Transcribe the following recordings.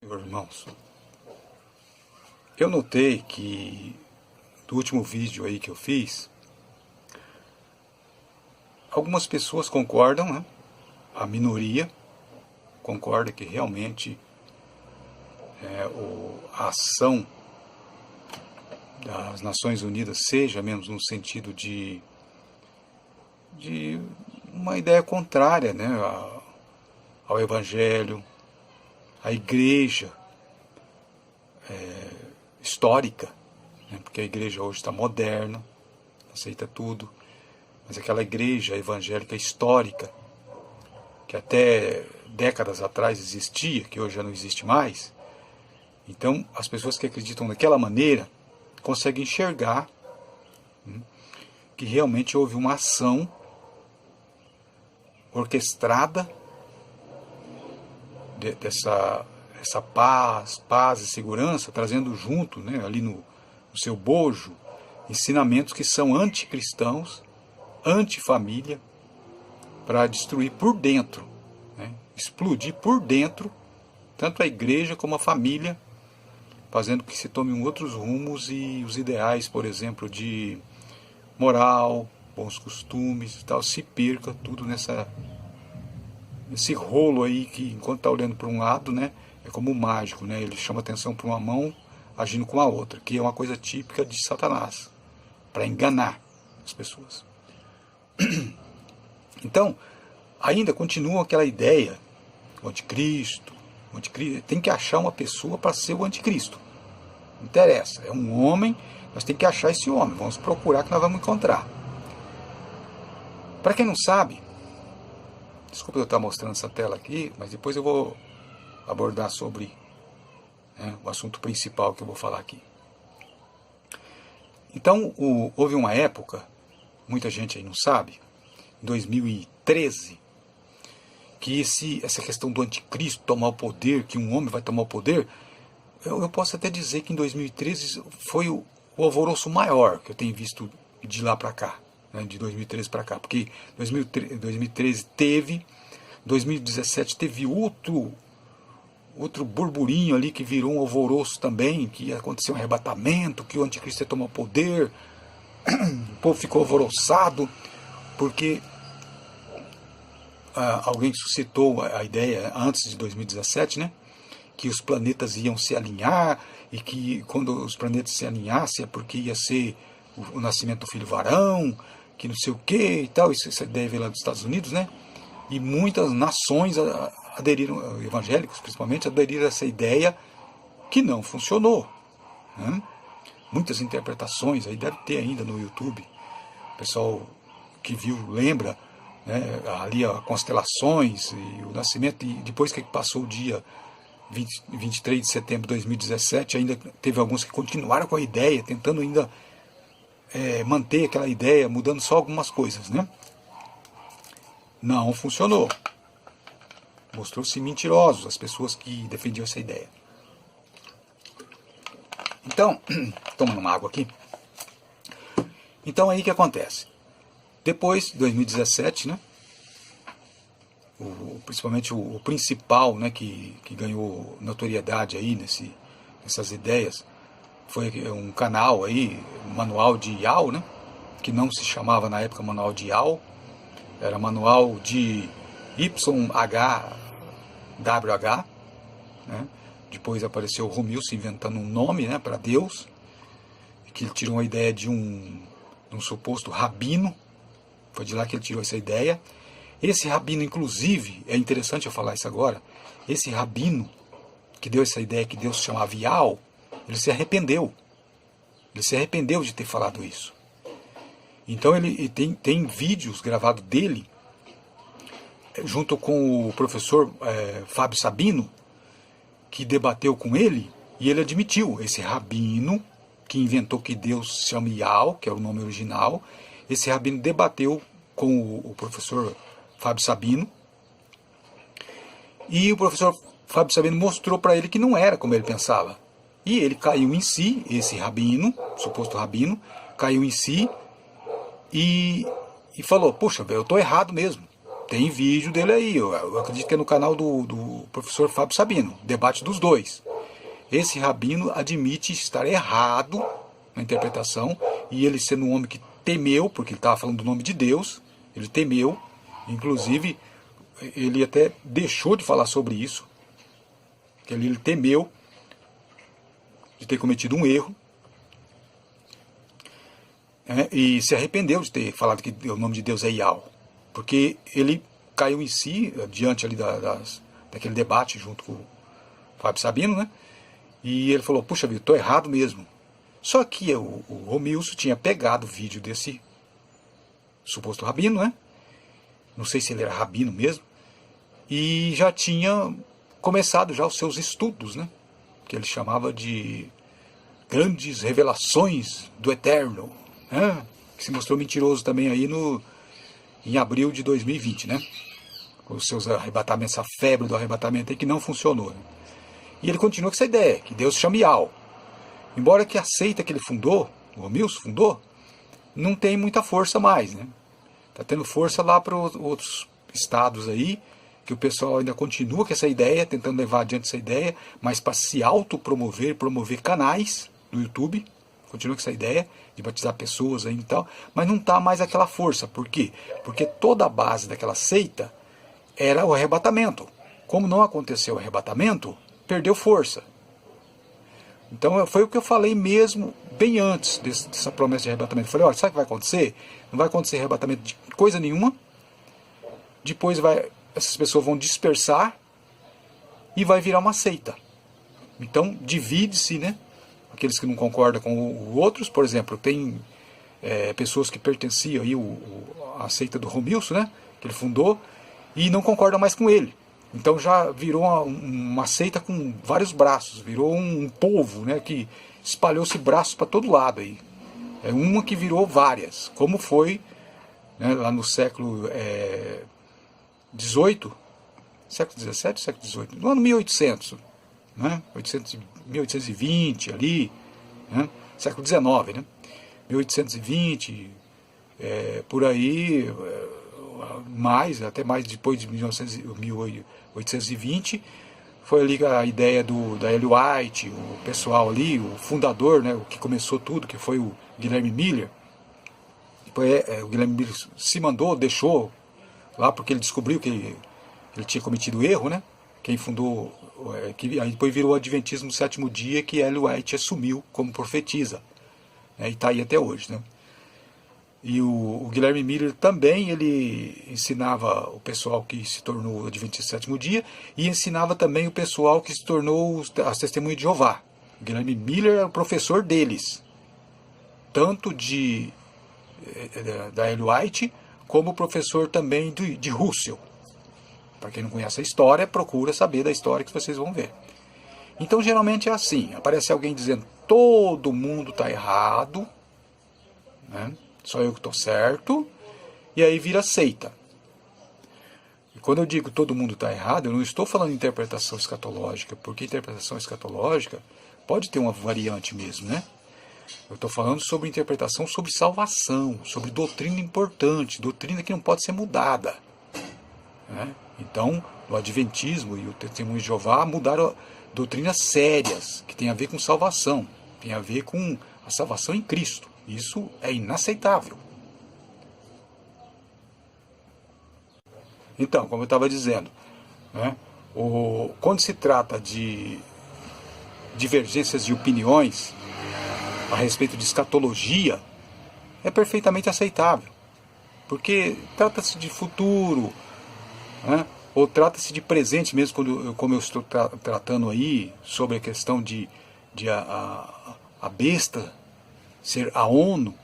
Meus irmãos, eu notei que do último vídeo aí que eu fiz, algumas pessoas concordam, né? A minoria concorda que realmente a ação das Nações Unidas seja mesmo no sentido de uma ideia contrária, né, ao Evangelho, à igreja histórica, né, porque a igreja hoje está moderna, aceita tudo, mas aquela igreja evangélica histórica, que até décadas atrás existia, que hoje já não existe mais, então as pessoas que acreditam daquela maneira conseguem enxergar que realmente houve uma ação orquestrada essa paz e segurança, trazendo junto, né, ali no seu bojo, ensinamentos que são anticristãos, antifamília, para destruir por dentro, né, explodir por dentro, tanto a igreja como a família, fazendo que se tomem outros rumos e os ideais, por exemplo, de moral, bons costumes e tal, se perca tudo nesse rolo aí que, enquanto está olhando para um lado, né, é como um mágico, né, ele chama atenção para uma mão agindo com a outra, que é uma coisa típica de Satanás, para enganar as pessoas. Então, ainda continua aquela ideia, o anticristo, tem que achar uma pessoa para ser o anticristo. Não interessa, é um homem, nós temos que achar esse homem, vamos procurar que nós vamos encontrar. Para quem não sabe, desculpa eu estar mostrando essa tela aqui, mas depois eu vou abordar sobre, né, o assunto principal que eu vou falar aqui. Então, houve uma época, muita gente aí não sabe, em 2013, que essa questão do anticristo tomar o poder, que um homem vai tomar o poder, eu posso até dizer que em 2013 foi o alvoroço maior que eu tenho visto de lá para cá, né, de 2013 para cá, porque 2013 teve, 2017 teve outro burburinho ali que virou um alvoroço também, que aconteceu um arrebatamento, que o anticristo ia tomar o poder, o povo ficou alvoroçado, porque alguém suscitou a ideia antes de 2017, né, que os planetas iam se alinhar, e que quando os planetas se alinhassem é porque ia ser o nascimento do filho varão, que não sei o que e tal, essa ideia veio lá dos Estados Unidos, né, e muitas nações aderiram, evangélicos principalmente, aderiram a essa ideia que não funcionou, né? Muitas interpretações, aí deve ter ainda no YouTube, o pessoal que viu lembra, né, ali constelações e o nascimento, e depois que passou o dia 23 de setembro de 2017, ainda teve alguns que continuaram com a ideia, tentando ainda manter aquela ideia, mudando só algumas coisas, né? Não funcionou. Mostrou-se mentirosos as pessoas que defendiam essa ideia. Então, tomando uma água aqui. Então aí o que acontece? Depois, 2017, né? Principalmente o principal, né, que ganhou notoriedade aí nessas ideias, foi um canal aí, um manual de Yao, né, que não se chamava na época manual de Yao, era manual de YHWH, né, depois apareceu o Romilson inventando um nome, né, para Deus, que ele tirou a ideia de um suposto rabino, foi de lá que ele tirou essa ideia. Esse rabino, inclusive, é interessante eu falar isso agora, esse rabino que deu essa ideia que Deus se chamava Yao, ele se arrependeu. Ele se arrependeu de ter falado isso. Então ele tem vídeos gravados dele, junto com o professor Fábio Sabino, que debateu com ele, e ele admitiu, esse rabino que inventou que Deus se chama Yao, que é o nome original, esse rabino debateu com o professor Fábio Sabino, e o professor Fábio Sabino mostrou para ele que não era como ele pensava. E ele caiu em si, esse rabino, suposto rabino, caiu em si e falou, puxa, eu estou errado mesmo. Tem vídeo dele aí, eu acredito que é no canal do professor Fábio Sabino, debate dos dois. Esse rabino admite estar errado na interpretação, e ele sendo um homem que temeu, porque ele estava falando do nome de Deus, ele temeu, inclusive ele até deixou de falar sobre isso, que ele temeu de ter cometido um erro, e se arrependeu de ter falado que o nome de Deus é Ial, porque ele caiu em si, diante ali daquele debate junto com o Fábio Sabino, né? E ele falou, puxa vida, estou errado mesmo. Só que o Romilson tinha pegado o vídeo desse suposto rabino, né? Não sei se ele era rabino mesmo, e já tinha começado já os seus estudos, né? Que ele chamava de grandes revelações do Eterno, né? Que se mostrou mentiroso também aí em abril de 2020, né? Com os seus arrebatamentos, essa febre do arrebatamento aí que não funcionou, né? E ele continua com essa ideia, que Deus chama Ial. Embora que a seita que ele fundou, o Romilson fundou, não tem muita força mais, né? Está tendo força lá para outros estados aí, que o pessoal ainda continua com essa ideia, tentando levar adiante essa ideia, mas para se autopromover, promover canais no YouTube, continua com essa ideia de batizar pessoas aí e tal, mas não está mais aquela força. Por quê? Porque toda a base daquela seita era o arrebatamento. Como não aconteceu o arrebatamento, perdeu força. Então foi o que eu falei mesmo bem antes dessa promessa de arrebatamento. Eu falei, olha, sabe o que vai acontecer? Não vai acontecer arrebatamento de coisa nenhuma. Depois essas pessoas vão dispersar e vai virar uma seita. Então divide-se, né? Aqueles que não concordam com outros. Por exemplo, tem pessoas que pertenciam aí à seita do Romilson, né? Que ele fundou, e não concordam mais com ele. Então já virou uma seita com vários braços, virou um povo, né, que espalhou-se braços para todo lado aí. É uma que virou várias, como foi, né, lá no século XVIII, século XVII, século XVIII, no ano 1800, né, 1820 ali, né, século XIX, né, 1820, por aí, até mais depois de 1820, foi ali a ideia da Ellen White, o pessoal ali, o fundador, né, o que começou tudo, que foi o Guilherme Miller. Depois o Guilherme Miller se mandou, deixou lá, porque ele descobriu que ele tinha cometido erro, né? Quem fundou, aí depois virou o Adventismo do Sétimo Dia, que Ellen White assumiu como profetisa, né, e está aí até hoje, né? E o Guilherme Miller também, ele ensinava o pessoal que se tornou Adventista do Sétimo Dia, e ensinava também o pessoal que se tornou as Testemunhas de Jeová. O Guilherme Miller era o professor deles, tanto da Ellen White, como professor também de Russell. Para quem não conhece a história, procura saber da história que vocês vão ver. Então geralmente é assim, aparece alguém dizendo todo mundo está errado, né? Só eu que estou certo, e aí vira seita. E quando eu digo todo mundo está errado, eu não estou falando de interpretação escatológica, porque interpretação escatológica pode ter uma variante mesmo, né? Eu estou falando sobre interpretação sobre salvação, sobre doutrina importante, doutrina que não pode ser mudada, né? Então, o Adventismo e o Testemunho de Jeová mudaram doutrinas sérias, que tem a ver com salvação, tem a ver com a salvação em Cristo. Isso é inaceitável. Então, como eu estava dizendo, né, quando se trata de divergências de opiniões a respeito de escatologia, é perfeitamente aceitável. Porque trata-se de futuro, né, ou trata-se de presente mesmo, como eu estou tratando aí sobre a questão de a besta ser a ONU.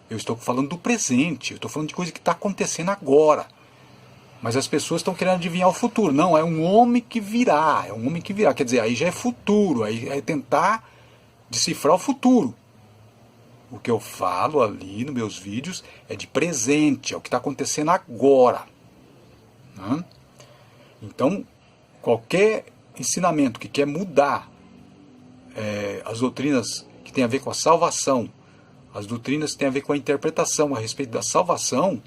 Eu estou falando do presente, eu estou falando de coisa que está acontecendo agora. Mas as pessoas estão querendo adivinhar o futuro. Não, é um homem que virá, quer dizer, aí já é futuro, aí é tentar decifrar o futuro. O que eu falo ali nos meus vídeos é de presente, é o que está acontecendo agora, né? Então, qualquer ensinamento que quer mudar as doutrinas que tem a ver com a salvação, as doutrinas que têm a ver com a interpretação a respeito da salvação,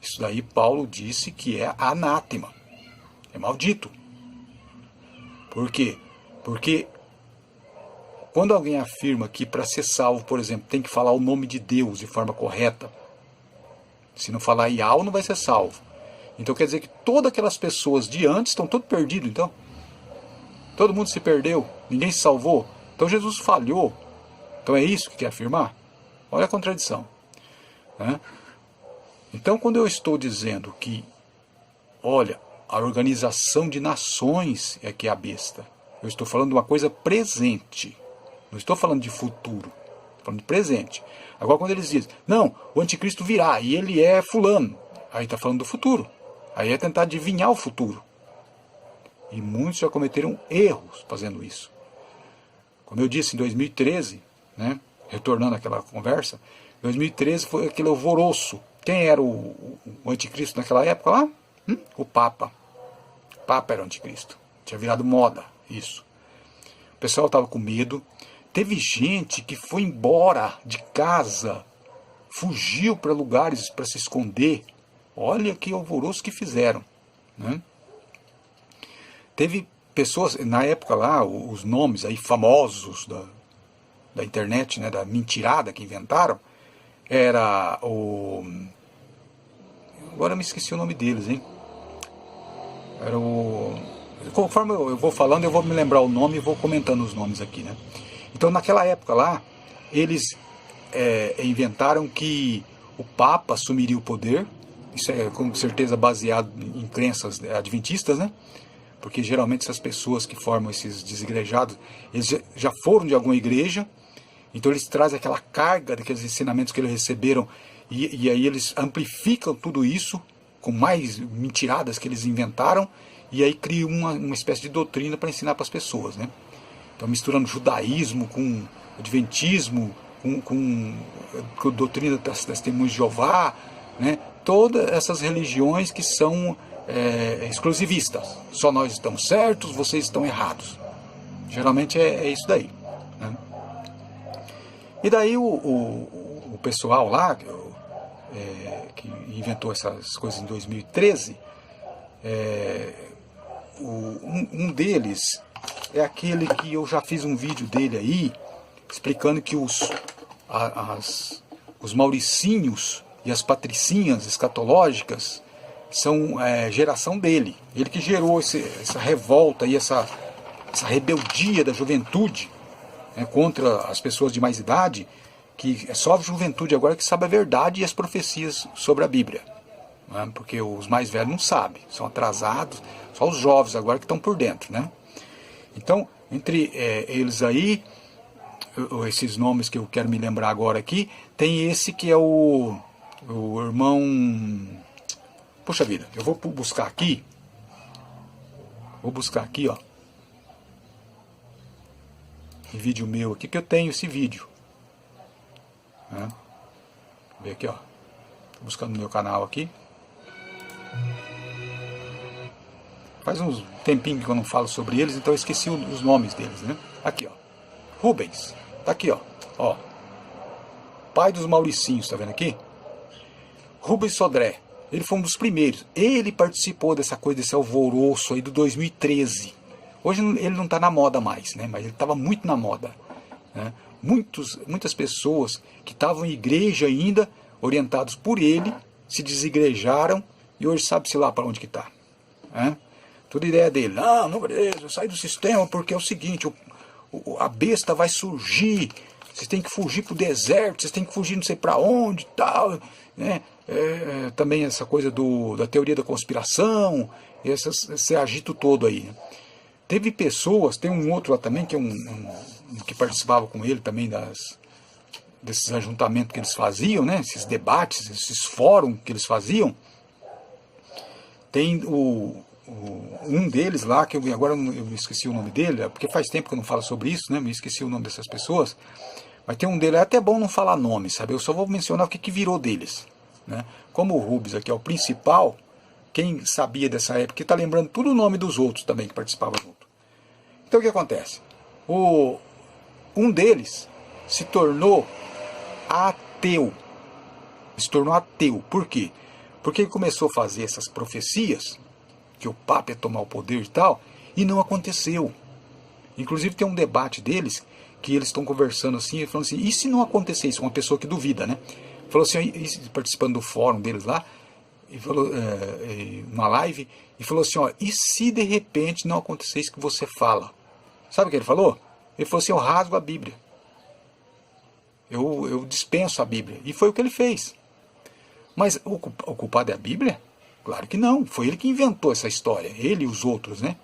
Isso daí Paulo disse que é anátema, é maldito. Por quê? Porque quando alguém afirma que para ser salvo, por exemplo, tem que falar o nome de Deus de forma correta, se não falar Iau, não vai ser salvo. Então quer dizer que todas aquelas pessoas de antes estão tudo perdido, então. Todo mundo se perdeu, ninguém se salvou. Então Jesus falhou. Então é isso que quer afirmar? Olha a contradição, né? Então quando eu estou dizendo que, olha, a organização de nações é que é a besta, eu estou falando de uma coisa presente. Não estou falando de futuro, estou falando de presente. Agora quando eles dizem, não, o anticristo virá e ele é fulano, aí está falando do futuro. Aí é tentar adivinhar o futuro. E muitos já cometeram erros fazendo isso. Como eu disse, em 2013, né, retornando àquela conversa, 2013 foi aquele alvoroço. Quem era o anticristo naquela época lá? O Papa. O Papa era o anticristo. Tinha virado moda isso. O pessoal estava com medo. Teve gente que foi embora de casa, fugiu para lugares para se esconder. Olha que alvoroço que fizeram, né? Teve pessoas, na época lá, os nomes aí famosos da internet, né, da mentirada que inventaram, era o... Agora eu me esqueci o nome deles, hein? Era o... Conforme eu vou falando, eu vou me lembrar o nome e vou comentando os nomes aqui, né? Então, naquela época lá, eles inventaram que o Papa assumiria o poder. Isso é com certeza baseado em crenças adventistas, né? Porque geralmente essas pessoas que formam esses desigrejados, eles já foram de alguma igreja, então eles trazem aquela carga daqueles ensinamentos que eles receberam, e aí eles amplificam tudo isso com mais mentiradas que eles inventaram, e aí criam uma espécie de doutrina para ensinar para as pessoas, né? Então misturando judaísmo com adventismo, com doutrina das testemunhas de Jeová, né? Todas essas religiões que são exclusivistas. Só nós estamos certos, vocês estão errados. Geralmente é isso daí, né? E daí o pessoal lá, que inventou essas coisas em 2013, um deles é aquele que eu já fiz um vídeo dele aí, explicando que os mauricinhos e as patricinhas escatológicas são geração dele. Ele que gerou essa revolta e essa rebeldia da juventude, né, contra as pessoas de mais idade, que é só a juventude agora que sabe a verdade e as profecias sobre a Bíblia, né, porque os mais velhos não sabem, são atrasados, só os jovens agora que estão por dentro, né? Então, entre eles aí, esses nomes que eu quero me lembrar agora aqui, tem esse que é o irmão... Puxa vida, eu vou buscar aqui. Ó. Um vídeo meu aqui, que eu tenho esse vídeo. Né? Vou ver aqui, ó. Tô buscando no meu canal aqui. Faz uns tempinho que eu não falo sobre eles, então eu esqueci os nomes deles, né? Aqui, ó. Rubens. Tá aqui, ó. Pai dos Mauricinhos, tá vendo aqui? Rubens Sodré. Ele foi um dos primeiros. Ele participou dessa coisa, desse alvoroço aí do 2013. Hoje ele não está na moda mais, né? Mas ele estava muito na moda, né? Muitas pessoas que estavam em igreja ainda, orientados por ele, se desigrejaram e hoje sabe-se lá para onde que está, né? Toda ideia dele, não, beleza, eu saio do sistema porque é o seguinte, a besta vai surgir, vocês têm que fugir para o deserto, vocês têm que fugir não sei para onde e tal, né? Também essa coisa da teoria da conspiração, esse agito todo aí, né? Teve pessoas, tem um outro lá também, que é que participava com ele também desses ajuntamentos que eles faziam, né? Esses debates, esses fóruns que eles faziam. Tem um deles lá, que agora eu esqueci o nome dele, porque faz tempo que eu não falo sobre isso, né? Me esqueci o nome dessas pessoas. Mas tem um dele, é até bom não falar nome, sabe? Eu só vou mencionar o que virou deles, né? Como o Rubens aqui é o principal, quem sabia dessa época, que está lembrando tudo o nome dos outros também que participavam junto. Então o que acontece? Um deles se tornou ateu. Se tornou ateu. Por quê? Porque ele começou a fazer essas profecias, que o Papa ia tomar o poder e tal, e não aconteceu. Inclusive tem um debate deles, que eles estão conversando assim, falando assim, e se não acontecer isso? Uma pessoa aqui duvida, né? Falou assim, participando do fórum deles lá, e falou, uma live, e falou assim, ó, e se de repente não acontecer isso que você fala? Sabe o que ele falou? Ele falou assim, eu rasgo a Bíblia. Eu dispenso a Bíblia. E foi o que ele fez. Mas o culpado é a Bíblia? Claro que não. Foi ele que inventou essa história. Ele e os outros, né?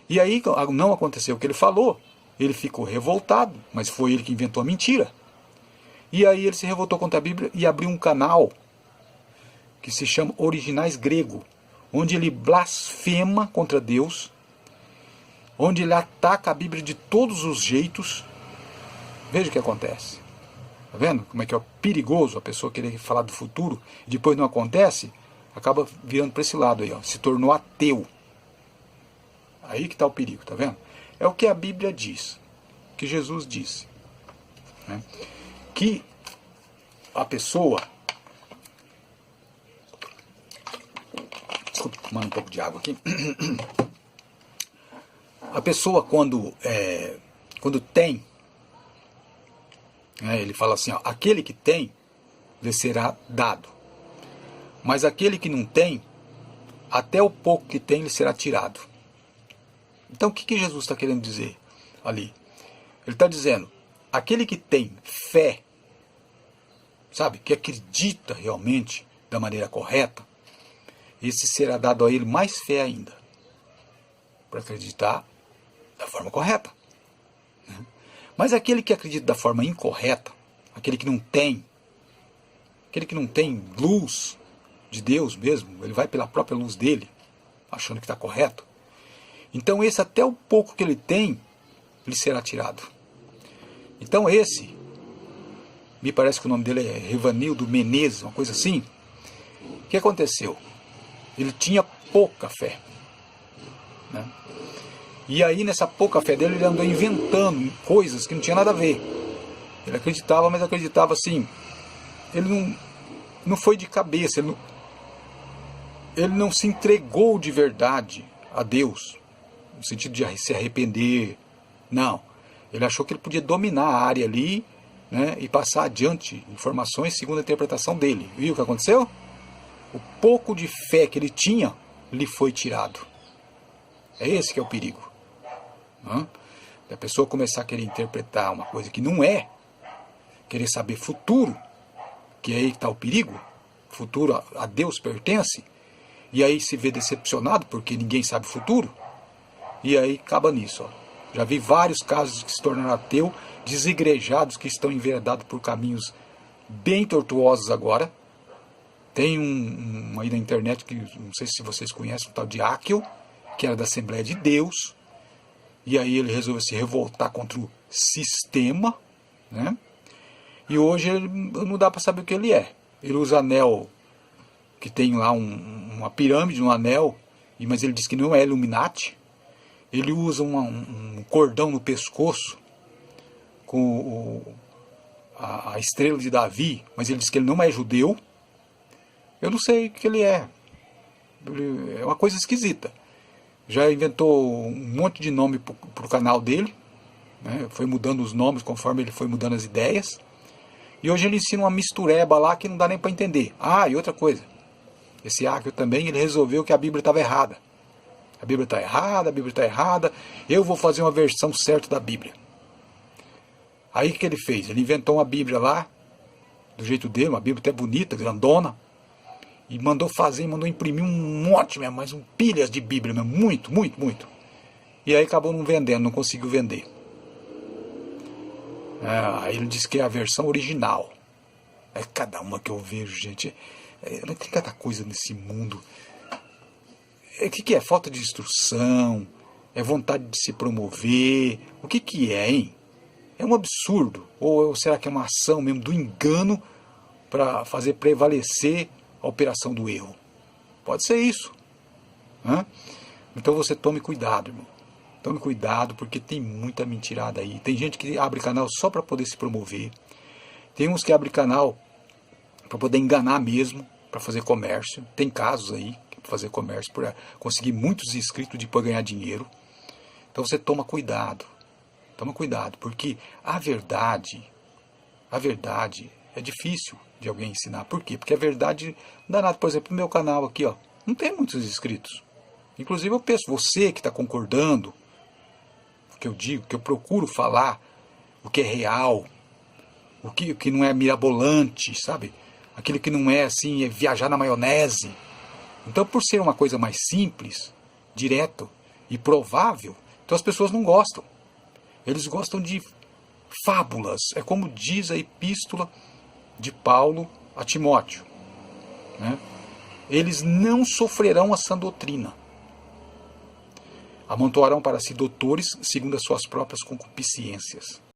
E aí não aconteceu o que ele falou. Ele ficou revoltado, mas foi ele que inventou a mentira. E aí ele se revoltou contra a Bíblia e abriu um canal que se chama Originais Grego, onde ele blasfema contra Deus, onde ele ataca a Bíblia de todos os jeitos. Veja o que acontece. Tá vendo como é que é perigoso a pessoa querer falar do futuro e depois não acontece, acaba virando para esse lado aí, ó, se tornou ateu. Aí que está o perigo, tá vendo? É o que a Bíblia diz, que Jesus disse, né? Que a pessoa... Desculpa, tomando um pouco de água aqui. A pessoa quando tem, ele fala assim, ó, aquele que tem, lhe será dado. Mas aquele que não tem, até o pouco que tem, lhe será tirado. Então o que Jesus está querendo dizer ali? Ele está dizendo, aquele que tem fé, sabe, que acredita realmente da maneira correta, esse será dado a ele mais fé ainda, para acreditar da forma correta. Mas aquele que acredita da forma incorreta, aquele que não tem luz de Deus mesmo, ele vai pela própria luz dele, achando que está correto. Então esse até o pouco que ele tem, lhe será tirado. Então esse, me parece que o nome dele é Revanildo Menezes, uma coisa assim. O que aconteceu? Ele tinha pouca fé, né? E aí nessa pouca fé dele, ele andou inventando coisas que não tinha nada a ver. Ele acreditava, mas acreditava assim, ele não foi de cabeça, ele não se entregou de verdade a Deus, no sentido de se arrepender. Não, ele achou que ele podia dominar a área ali, né, e passar adiante informações segundo a interpretação dele. Viu o que aconteceu? O pouco de fé que ele tinha lhe foi tirado. É esse que é o perigo. A pessoa começar a querer interpretar uma coisa que não é, querer saber futuro, que é aí que está o perigo. Futuro a Deus pertence, e aí se vê decepcionado porque ninguém sabe o futuro, e aí acaba nisso. Já vi vários casos que se tornaram ateu, desigrejados que estão enveredados por caminhos bem tortuosos agora. Tem um aí na internet, que não sei se vocês conhecem, um tal de Áquil, que era da Assembleia de Deus, e aí ele resolveu se revoltar contra o sistema, né? E hoje não dá para saber o que ele é. Ele usa anel, que tem lá uma pirâmide, um anel, mas ele diz que não é Illuminati. Ele usa um cordão no pescoço com a estrela de Davi, mas ele diz que ele não é judeu. Eu não sei o que ele é. É uma coisa esquisita. Já inventou um monte de nome para o canal dele, né? Foi mudando os nomes conforme ele foi mudando as ideias. E hoje ele ensina uma mistureba lá que não dá nem para entender. Ah, e outra coisa. Esse Áquio também, ele resolveu que a Bíblia estava errada. A Bíblia está errada, a Bíblia está errada. Eu vou fazer uma versão certa da Bíblia. Aí o que ele fez? Ele inventou uma Bíblia lá, do jeito dele, uma Bíblia até bonita, grandona. E mandou fazer, mandou imprimir um monte mesmo, mas pilhas de Bíblia mesmo, muito, muito, muito. E aí acabou não vendendo, não conseguiu vender. Aí ele disse que é a versão original. É cada uma que eu vejo, gente. Tem cada coisa nesse mundo. O que é? Falta de instrução? É vontade de se promover? O que é, hein? É um absurdo. Ou será que é uma ação mesmo do engano para fazer prevalecer a operação do erro? Pode ser isso. Então você tome cuidado, irmão. Tome cuidado, porque tem muita mentirada aí. Tem gente que abre canal só para poder se promover. Tem uns que abrem canal para poder enganar mesmo. para fazer comércio. Tem casos aí para fazer comércio, para conseguir muitos inscritos e depois ganhar dinheiro. Então você toma cuidado, porque a verdade é difícil de alguém ensinar. Por quê? Porque a verdade não dá nada. Por exemplo, no meu canal aqui, ó, não tem muitos inscritos. Inclusive eu penso, você que está concordando, o que eu digo, que eu procuro falar o que é real, o que não é mirabolante, sabe? Aquilo que não é assim, é viajar na maionese. Então, por ser uma coisa mais simples, direto e provável, então as pessoas não gostam. Eles gostam de fábulas. É como diz a epístola de Paulo a Timóteo, né? Eles não sofrerão a sã doutrina. Amontoarão para si doutores segundo as suas próprias concupiscências.